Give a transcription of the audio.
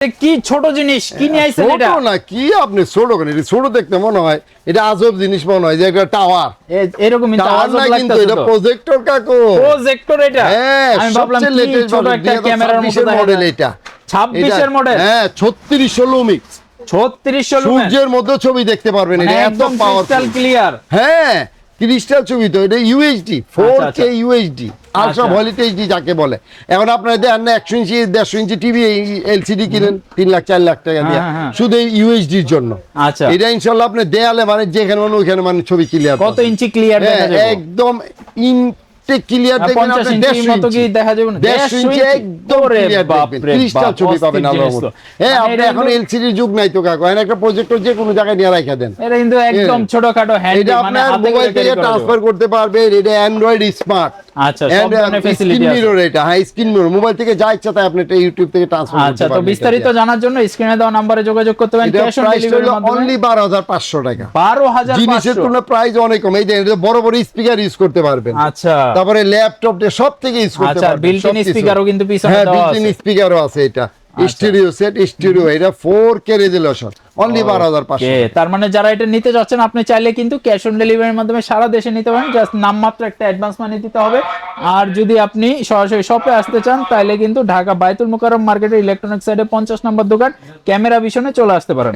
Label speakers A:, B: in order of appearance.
A: কি ছোট জিনিস কি নিয়ে আইছেন এটা?
B: ছোট না, কি আপনি ছোট কেন? এটা ছোট দেখতে মনে হয়, এটা আজব জিনিস মনে হয় যে একটা টাওয়ার।
A: এরকমই তো
B: টাওয়ার
A: আজব
B: না, কিন্তু
A: লাগতেছে
B: এটা
A: তো।
B: প্রজেক্টর কাকু।
A: প্রজেক্টর এটা?
B: হ্যাঁ,
A: আমি ভাবলাম
B: সবচেয়ে
A: কি
B: লেটেস্ট
A: ছোট একটা ক্যামেরার মতো
B: মডেল এটা।
A: 26 এর মডেল?
B: হ্যাঁ, 3600 লুমিক্স।
A: 3600 লুমেন।
B: সূর্যের মধ্যে ছবি দেখতে পারবেন, এটা এত
A: একদম
B: পাওয়ারফুল।
A: Crystal clear.
B: হ্যাঁ, ক্রিস্টাল ছবি তো, এটা ইউএইচডি 4K ইউএইচডি আলট্রা ভলিট এইচডি যাকে বলে। এখন আপনারা দেখেন না 100 ইঞ্চি 150 ইঞ্চি টিভি এলসিডি কিনেন 3 লাখ 4 লাখ টাকা দিয়ে শুধু ইউএইচডির জন্য।
A: আচ্ছা,
B: এটা ইনশাআল্লাহ আপনি দেয়ালে মানে যেখানে মনে ওখানে মানে ছবি ক্লিয়ার।
A: কত ইঞ্চি ক্লিয়ার দেখা যাবে?
B: একদম ক্লিয়ার দেখবেন,
A: 50
B: আপনি
A: ইঞ্চির মতো কি দেখা যাবে না?
B: 150 ইঞ্চি একদম ক্লিয়ার দেখবেন, ক্রিস্টাল ছবি পাবেন আল্লাহর মতো। হ্যাঁ, আপনি এখন এলসিডির যুগ নাই তো কাকু, একটা প্রজেক্টর যে কোনো জায়গায় নিয়ে রাখা দেন।
A: এটা কিন্তু একদম ছোটখাটো হ্যান্ডি,
B: এটা
A: মানে
B: আপনার
A: হাতে করে
B: মোবাইল থেকে ট্রান্সফার করতে পারবেন। এটা অ্যান্ড্রয়েড স্মার্ট।
A: আচ্ছা, সব ধরনের ফ্যাসিলিটি আছে।
B: মিরর, এটা হ্যাঁ স্ক্রিন মিরর, মোবাইল থেকে যা ইচ্ছা তাই আপনি এটা ইউটিউব থেকে ট্রান্সফার করতে
A: আচ্ছা,
B: পারবেন।
A: তো বিস্তারিত জানার জন্য স্ক্রিনে দেওয়া নম্বরে যোগাযোগ করতে পারেন।
B: এটা
A: ক্যাশ অন
B: প্রাইস
A: ডেলিভারির
B: হলো
A: মাধ্যমে
B: অনলি 12500 টাকা।
A: 12500
B: জিনিসের তুলনায় প্রাইস অনেক কম। এই যে এটা বড় বড় স্পিকার ইউজ করতে পারবেন।
A: আচ্ছা,
B: তারপরে ল্যাপটপ দিয়ে সব থেকে ইউজ করতে
A: আচ্ছা,
B: পারবেন।
A: বিল্ট ইন স্পিকারও কিন্তু পিছনে
B: হ্যাঁ,
A: দেওয়া
B: বিল্ট ইন
A: আছে।
B: স্পিকারও আছে। এটা স্টেরিও সেট, স্টেরিও, এটা 4K রেজোলিউশন, অনলি 12500।
A: তার মানে যারা এটা নিতে যাচ্ছেন আপনি চাইলে কিন্তু ক্যাশ অন ডেলিভারির মাধ্যমে সারা দেশে নিতে পারেন। জাস্ট নামমাত্র একটা অ্যাডভান্স মানি দিতে হবে। আর যদি আপনি সরাসরি শপে আসতে চান তাহলে কিন্তু ঢাকা বায়তুল মোকাররম মার্কেটের ইলেকট্রনিক্স সাইডে 50 নম্বর দোকান ক্যামেরা ভিশনে চলে আসতে পারেন।